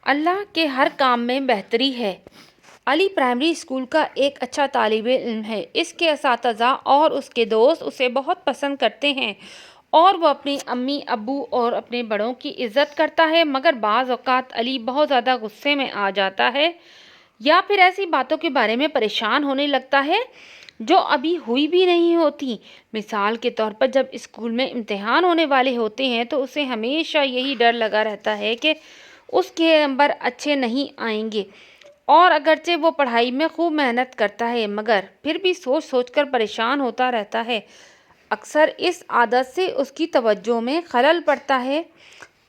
اللہ کے ہر کام میں بہتری ہے۔ علی پرائمری اسکول کا ایک اچھا طالب علم ہے۔ اس کے اساتذہ اور اس کے دوست اسے بہت پسند کرتے ہیں اور وہ اپنی امی ابو اور اپنے بڑوں کی عزت کرتا ہے، مگر بعض اوقات علی بہت زیادہ غصے میں آ جاتا ہے یا پھر ایسی باتوں کے بارے میں پریشان ہونے لگتا ہے جو ابھی ہوئی بھی نہیں ہوتی۔ مثال کے طور پر جب اسکول میں امتحان ہونے والے ہوتے ہیں تو اسے ہمیشہ یہی ڈر لگا رہتا ہے کہ اس کے نمبر اچھے نہیں آئیں گے، اور اگرچہ وہ پڑھائی میں خوب محنت کرتا ہے مگر پھر بھی سوچ سوچ کر پریشان ہوتا رہتا ہے۔ اکثر اس عادت سے اس کی توجہ میں خلل پڑتا ہے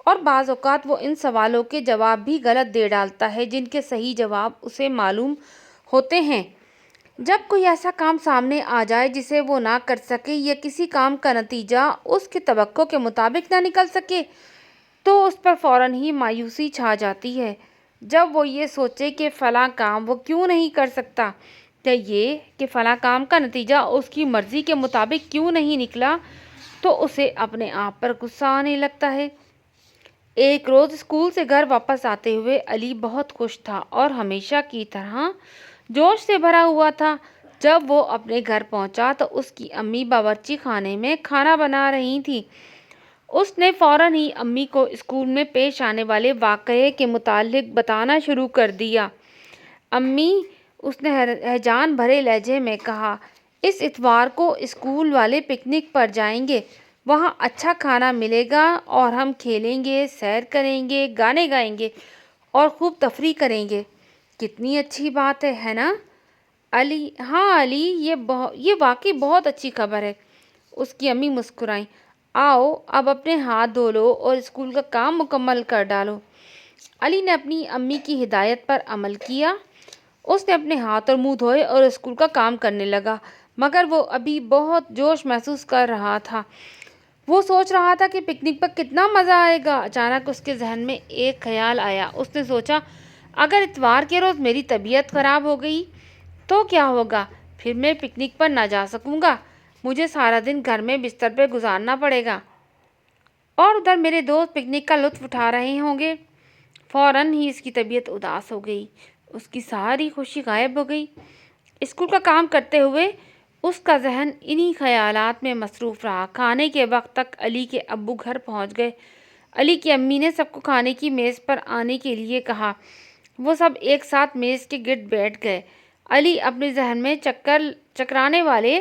اور بعض اوقات وہ ان سوالوں کے جواب بھی غلط دے ڈالتا ہے جن کے صحیح جواب اسے معلوم ہوتے ہیں۔ جب کوئی ایسا کام سامنے آ جائے جسے وہ نہ کر سکے یا کسی کام کا نتیجہ اس کی توقع کے مطابق نہ نکل سکے تو اس پر فوراً ہی مایوسی چھا جاتی ہے۔ جب وہ یہ سوچے کہ فلاں کام وہ کیوں نہیں کر سکتا یا یہ کہ فلاں کام کا نتیجہ اس کی مرضی کے مطابق کیوں نہیں نکلا تو اسے اپنے آپ پر غصہ آنے لگتا ہے۔ ایک روز اسکول سے گھر واپس آتے ہوئے علی بہت خوش تھا اور ہمیشہ کی طرح جوش سے بھرا ہوا تھا۔ جب وہ اپنے گھر پہنچا تو اس کی امی باورچی خانے میں کھانا بنا رہی تھیں۔ اس نے فوراً ہی امی کو اسکول میں پیش آنے والے واقعے کے متعلق بتانا شروع کر دیا۔ امی، اس نے ہیجان بھرے لہجے میں کہا، اس اتوار کو اسکول والے پکنک پر جائیں گے۔ وہاں اچھا کھانا ملے گا اور ہم کھیلیں گے، سیر کریں گے، گانے گائیں گے اور خوب تفریح کریں گے۔ کتنی اچھی بات ہے نا علی؟ ہاں علی، یہ واقعی بہت اچھی خبر ہے۔ اس کی امی مسکرائیں۔ آؤ اب اپنے ہاتھ دھو لو اور اسکول کا کام مکمل کر ڈالو۔ علی نے اپنی امی کی ہدایت پر عمل کیا۔ اس نے اپنے ہاتھ اور منہ دھوئے اور اسکول کا کام کرنے لگا، مگر وہ ابھی بہت جوش محسوس کر رہا تھا۔ وہ سوچ رہا تھا کہ پکنک پر کتنا مزہ آئے گا۔ اچانک اس کے ذہن میں ایک خیال آیا۔ اس نے سوچا، اگر اتوار کے روز میری طبیعت خراب ہو گئی تو کیا ہوگا؟ پھر میں پکنک پر نہ جا سکوں گا۔ مجھے سارا دن گھر میں بستر پہ گزارنا پڑے گا اور ادھر میرے دوست پکنک کا لطف اٹھا رہے ہوں گے۔ فوراً ہی اس کی طبیعت اداس ہو گئی۔ اس کی ساری خوشی غائب ہو گئی۔ اسکول کا کام کرتے ہوئے اس کا ذہن انہی خیالات میں مصروف رہا۔ کھانے کے وقت تک علی کے ابو گھر پہنچ گئے۔ علی کی امی نے سب کو کھانے کی میز پر آنے کے لیے کہا۔ وہ سب ایک ساتھ میز کے گرد بیٹھ گئے۔ علی اپنے ذہن میں چکرانے والے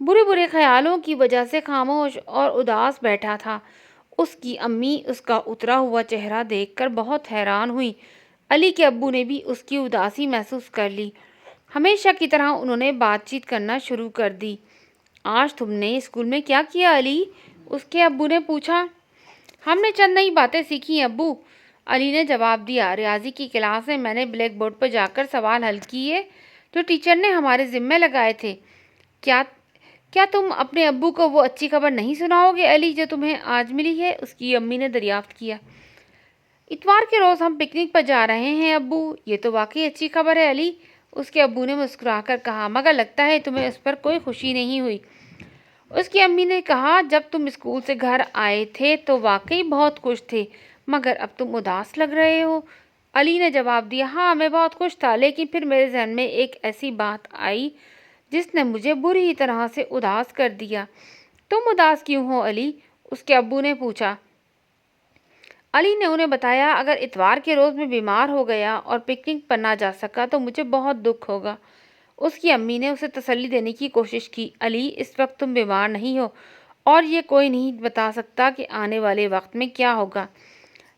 برے برے خیالوں کی وجہ سے خاموش اور اداس بیٹھا تھا۔ اس کی امی اس کا اترا ہوا چہرہ دیکھ کر بہت حیران ہوئی۔ علی کے ابو نے بھی اس کی اداسی محسوس کر لی۔ ہمیشہ کی طرح انہوں نے بات چیت کرنا شروع کر دی۔ آج تم نے اسکول میں کیا کیا علی؟ اس کے ابو نے پوچھا۔ ہم نے چند نئی باتیں سیکھی ابو، علی نے جواب دیا۔ ریاضی کی کلاس میں نے بلیک بورڈ پر جا کر سوال حل کیے جو ٹیچر نے ہمارے ذمے لگائے تھے۔ کیا تم اپنے ابو کو وہ اچھی خبر نہیں سناؤ گے علی جو تمہیں آج ملی ہے؟ اس کی امی نے دریافت کیا۔ اتوار کے روز ہم پکنک پر جا رہے ہیں ابو، یہ تو واقعی اچھی خبر ہے علی، اس کے ابو نے مسکرا کر کہا، مگر لگتا ہے تمہیں اس پر کوئی خوشی نہیں ہوئی۔ اس کی امی نے کہا، جب تم اسکول سے گھر آئے تھے تو واقعی بہت خوش تھے، مگر اب تم اداس لگ رہے ہو۔ علی نے جواب دیا، ہاں میں بہت خوش تھا، لیکن پھر میرے ذہن میں ایک ایسی بات آئی جس نے مجھے بری طرح سے اداس کر دیا۔ تم اداس کیوں ہو علی؟ اس کے ابو نے پوچھا۔ علی نے انہیں بتایا، اگر اتوار کے روز میں بیمار ہو گیا اور پکنک پر نہ جا سکا تو مجھے بہت دکھ ہوگا۔ اس کی امی نے اسے تسلی دینے کی کوشش کی، علی اس وقت تم بیمار نہیں ہو اور یہ کوئی نہیں بتا سکتا کہ آنے والے وقت میں کیا ہوگا۔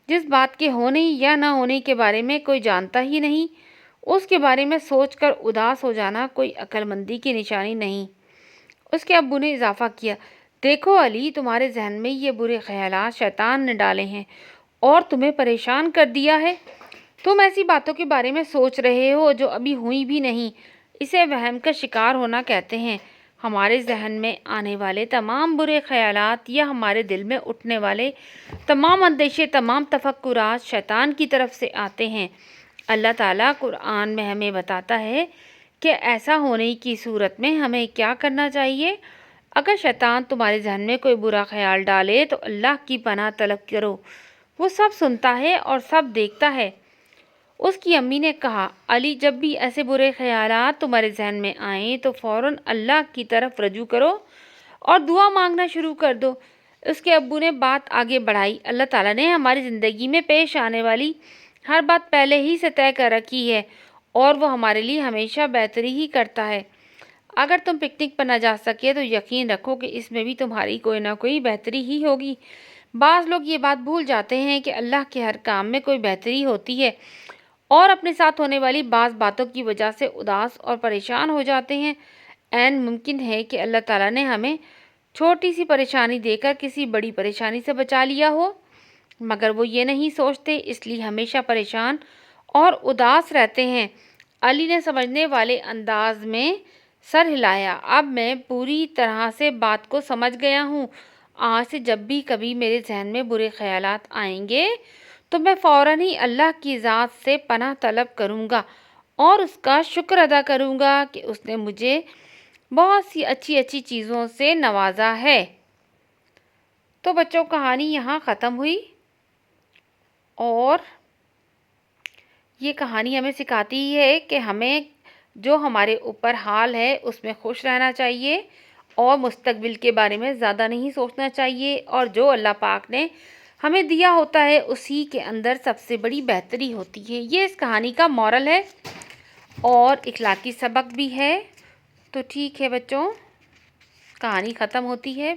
جس بات کے ہونے یا نہ ہونے کے بارے میں کوئی جانتا ہی نہیں، اس کے بارے میں سوچ کر اداس ہو جانا کوئی عقل مندی کی نشانی نہیں۔ اس کے ابو نے اضافہ کیا، دیکھو علی، تمہارے ذہن میں یہ برے خیالات شیطان نے ڈالے ہیں اور تمہیں پریشان کر دیا ہے۔ تم ایسی باتوں کے بارے میں سوچ رہے ہو جو ابھی ہوئی بھی نہیں، اسے وہم کا شکار ہونا کہتے ہیں۔ ہمارے ذہن میں آنے والے تمام برے خیالات یا ہمارے دل میں اٹھنے والے تمام اندیشے، تمام تفکرات شیطان کی طرف سے آتے ہیں۔ اللہ تعالیٰ قرآن میں ہمیں بتاتا ہے کہ ایسا ہونے کی صورت میں ہمیں کیا کرنا چاہیے۔ اگر شیطان تمہارے ذہن میں کوئی برا خیال ڈالے تو اللہ کی پناہ طلب کرو، وہ سب سنتا ہے اور سب دیکھتا ہے۔ اس کی امی نے کہا، علی جب بھی ایسے برے خیالات تمہارے ذہن میں آئیں تو فوراً اللہ کی طرف رجوع کرو اور دعا مانگنا شروع کر دو۔ اس کے ابو نے بات آگے بڑھائی، اللہ تعالیٰ نے ہماری زندگی میں پیش آنے والی ہر بات پہلے ہی سے طے کر رکھی ہے اور وہ ہمارے لیے ہمیشہ بہتری ہی کرتا ہے۔ اگر تم پکنک پر نہ جا سکے تو یقین رکھو کہ اس میں بھی تمہاری کوئی نہ کوئی بہتری ہی ہوگی۔ بعض لوگ یہ بات بھول جاتے ہیں کہ اللہ کے ہر کام میں کوئی بہتری ہوتی ہے اور اپنے ساتھ ہونے والی بعض باتوں کی وجہ سے اداس اور پریشان ہو جاتے ہیں۔ عین ممکن ہے کہ اللہ تعالیٰ نے ہمیں چھوٹی سی پریشانی دے کر کسی بڑی پریشانی سے بچا لیا ہو، مگر وہ یہ نہیں سوچتے، اس لیے ہمیشہ پریشان اور اداس رہتے ہیں۔ علی نے سمجھنے والے انداز میں سر ہلایا۔ اب میں پوری طرح سے بات کو سمجھ گیا ہوں۔ آج سے جب بھی کبھی میرے ذہن میں برے خیالات آئیں گے تو میں فوراً ہی اللہ کی ذات سے پناہ طلب کروں گا اور اس کا شکر ادا کروں گا کہ اس نے مجھے بہت سی اچھی اچھی چیزوں سے نوازا ہے۔ تو بچوں کہانی یہاں ختم ہوئی اور یہ کہانی ہمیں سکھاتی ہے کہ ہمیں جو ہمارے اوپر حال ہے اس میں خوش رہنا چاہیے اور مستقبل کے بارے میں زیادہ نہیں سوچنا چاہیے، اور جو اللہ پاک نے ہمیں دیا ہوتا ہے اسی کے اندر سب سے بڑی بہتری ہوتی ہے۔ یہ اس کہانی کا مورل ہے اور اخلاقی سبق بھی ہے۔ تو ٹھیک ہے بچوں، کہانی ختم ہوتی ہے۔